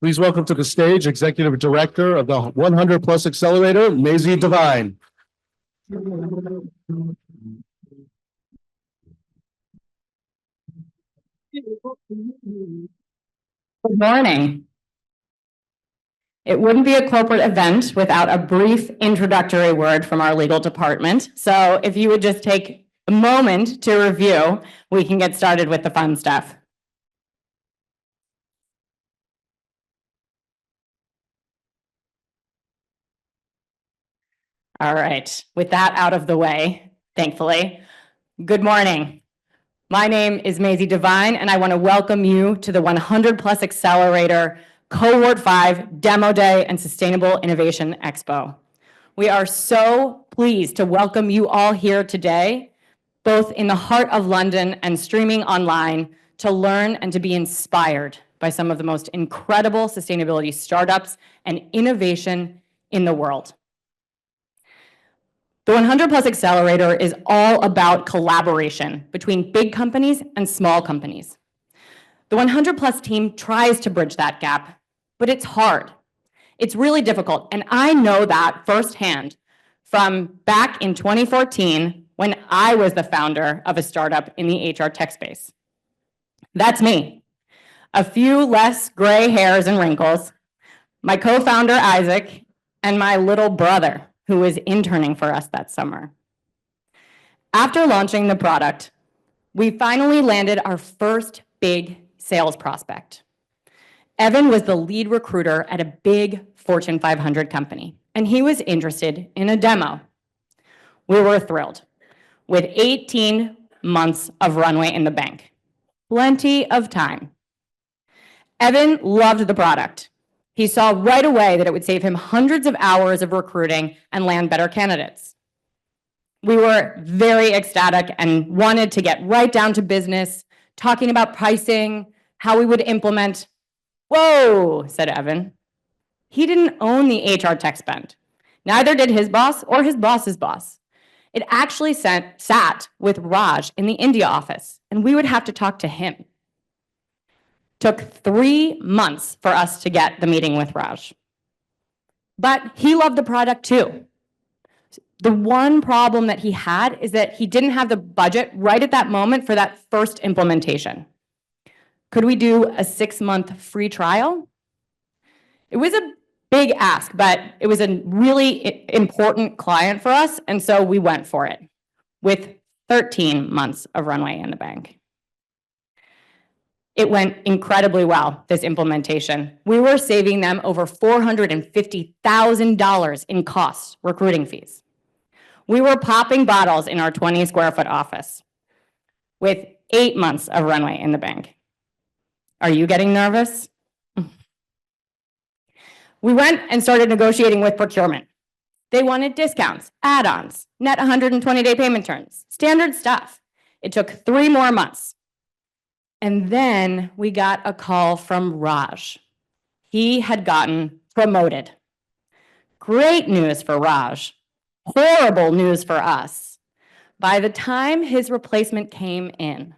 Please welcome to the stage Executive Director of the 100 Plus Accelerator, Maisie Devine. Good morning. It wouldn't be a corporate event without a brief introductory word from our legal department. So if you would just take a moment to review, we can get started with the fun stuff. All right, with that out of the way, thankfully, good morning. My name is Maisie Devine, and I want to welcome you to the 100 Plus Accelerator Cohort 5 Demo Day and Sustainable Innovation Expo. We are so pleased to welcome you all here today, both in the heart of London and streaming online, to learn and to be inspired by some of the most incredible sustainability startups and innovation in the world. The 100 Plus Accelerator is all about collaboration between big companies and small companies. The 100 Plus team tries to bridge that gap, but it's hard. It's really difficult, and I know that firsthand from back in 2014 when I was the founder of a startup in the HR tech space. That's me. A few less gray hairs and wrinkles, my co-founder Isaac, and my little brother, who was interning for us that summer. After launching the product, we finally landed our first big sales prospect. Evan was the lead recruiter at a big Fortune 500 company, and he was interested in a demo. We were thrilled. With 18 months of runway in the bank, plenty of time. Evan loved the product. He saw right away that it would save him hundreds of hours of recruiting and land better candidates. We were very ecstatic and wanted to get right down to business, talking about pricing, how we would implement. Whoa, said Evan. He didn't own the HR tech spend. Neither did his boss or his boss's boss. It actually sat with Raj in the India office, and we would have to talk to him. Took 3 months for us to get the meeting with Raj. But he loved the product too. The one problem that he had is that he didn't have the budget right at that moment for that first implementation. Could we do a 6-month free trial? It was a big ask, but it was a really important client for us, and so we went for it with 13 months of runway in the bank. It went incredibly well, this implementation. We were saving them over $450,000 in costs, recruiting fees. We were popping bottles in our 20 square foot office with 8 months of runway in the bank. Are you getting nervous? We went and started negotiating with procurement. They wanted discounts, add-ons, net 120-day payment terms, standard stuff. It took 3 more months. And then we got a call from Raj. He had gotten promoted. Great news for Raj. Horrible news for us. By the time his replacement came in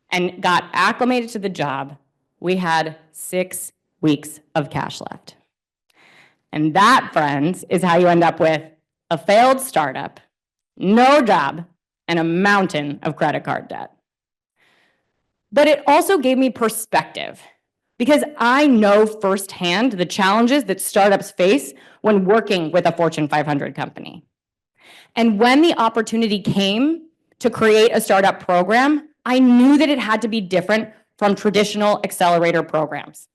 and got acclimated to the job, we had 6 weeks of cash left. And that, friends, is how you end up with a failed startup, no job, and a mountain of credit card debt. But it also gave me perspective because I know firsthand the challenges that startups face when working with a Fortune 500 company. And when the opportunity came to create a startup program, I knew that it had to be different from traditional accelerator programs.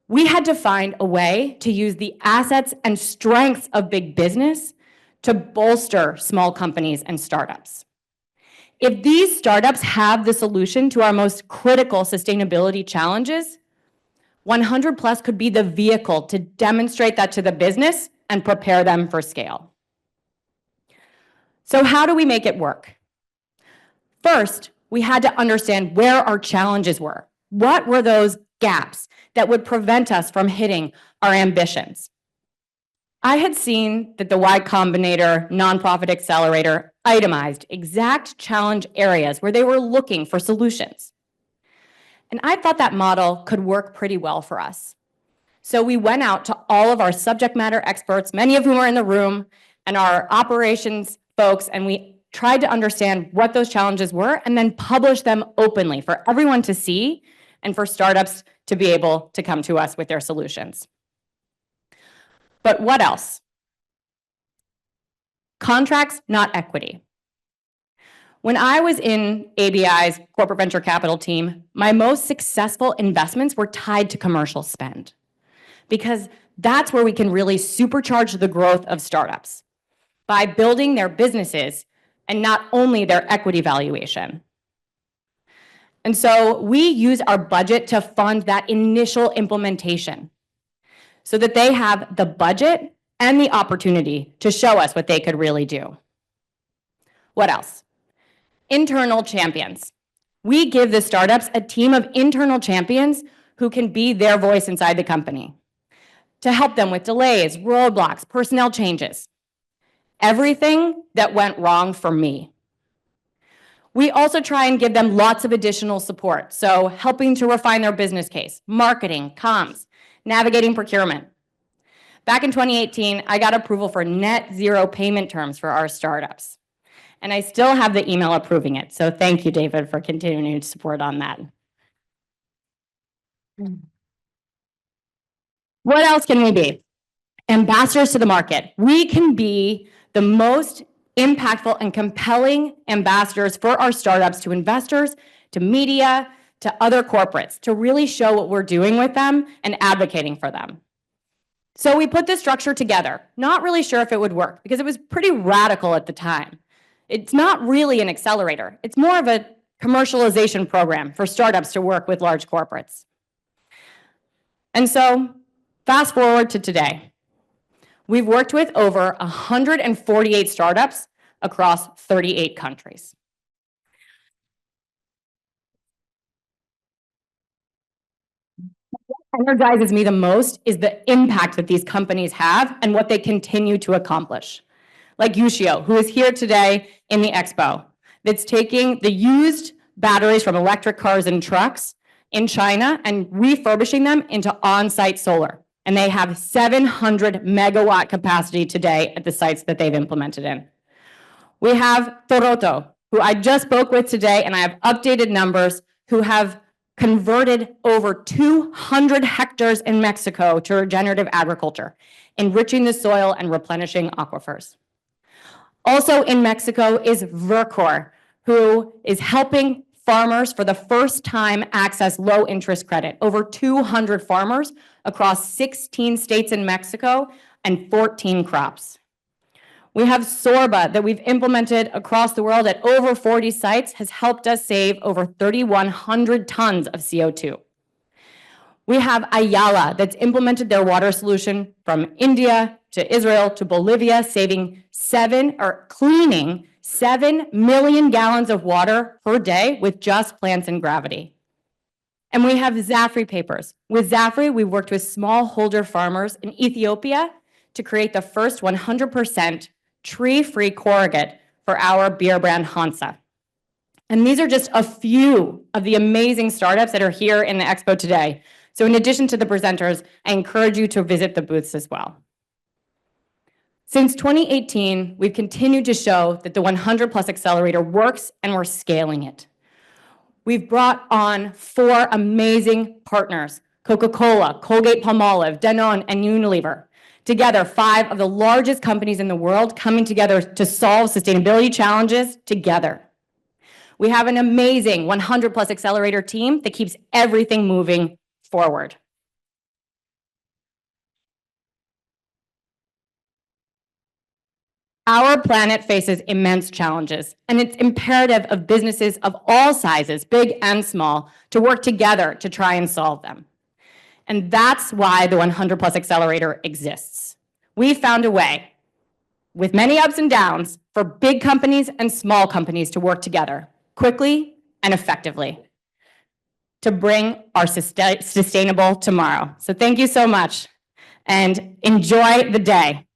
We had to find a way to use the assets and strengths of big business to bolster small companies and startups. If these startups have the solution to our most critical sustainability challenges, 100 Plus could be the vehicle to demonstrate that to the business and prepare them for scale. So how do we make it work? First, we had to understand where our challenges were. What were those gaps that would prevent us from hitting our ambitions? I had seen that the Y Combinator nonprofit accelerator itemized exact challenge areas where they were looking for solutions. And I thought that model could work pretty well for us. So we went out to all of our subject matter experts, many of whom are in the room, and our operations folks, and we tried to understand what those challenges were and then publish them openly for everyone to see and for startups to be able to come to us with their solutions. But what else? Contracts, not equity. When I was in ABI's corporate venture capital team, my most successful investments were tied to commercial spend, because that's where we can really supercharge the growth of startups by building their businesses and not only their equity valuation. And so we use our budget to fund that initial implementation so that they have the budget and the opportunity to show us what they could really do. What else? Internal champions. We give the startups a team of internal champions who can be their voice inside the company to help them with delays, roadblocks, personnel changes, everything that went wrong for me. We also try and give them lots of additional support, so helping to refine their business case, marketing, comms, navigating procurement. Back in 2018, I got approval for net zero payment terms for our startups. And I still have the email approving it. So thank you, David, for continuing to support on that. What else can we be? Ambassadors to the market. We can be the most impactful and compelling ambassadors for our startups to investors, to media, to other corporates, to really show what we're doing with them and advocating for them. So we put this structure together, not really sure if it would work because it was pretty radical at the time. It's not really an accelerator. It's more of a commercialization program for startups to work with large corporates. And so fast forward to today. We've worked with over 148 startups across 38 countries. What energizes me the most is the impact that these companies have and what they continue to accomplish. Like Ushio, who is here today in the expo, that's taking the used batteries from electric cars and trucks in China and refurbishing them into on-site solar. And they have 700 megawatt capacity today at the sites that they've implemented in. We have Toroto, who I just spoke with today, and I have updated numbers, who have converted over 200 hectares in Mexico to regenerative agriculture, enriching the soil and replenishing aquifers. Also in Mexico is Vercor, who is helping farmers for the first time access low interest credit. Over 200 farmers across 16 states in Mexico and 14 crops. We have Sorba that we've implemented across the world at over 40 sites, has helped us save over 3,100 tons of CO2. We have Ayala that's implemented their water solution from India to Israel to Bolivia, cleaning 7 million gallons of water per day with just plants and gravity. And we have Zafri papers. With Zafri, we worked with smallholder farmers in Ethiopia to create the first 100% tree-free corrugate for our beer brand Hansa. And these are just a few of the amazing startups that are here in the expo today. So in addition to the presenters, I encourage you to visit the booths as well. Since 2018, we've continued to show that the 100 Plus Accelerator works and we're scaling it. We've brought on 4 amazing partners, Coca-Cola, Colgate-Palmolive, Danone, and Unilever. Together, 5 of the largest companies in the world coming together to solve sustainability challenges together. We have an amazing 100 Plus Accelerator team that keeps everything moving forward. Our planet faces immense challenges, and it's imperative of businesses of all sizes, big and small, to work together to try and solve them. And that's why the 100 Plus Accelerator exists. We found a way, with many ups and downs, for big companies and small companies to work together quickly and effectively to bring our sustainable tomorrow. So thank you so much, and enjoy the day.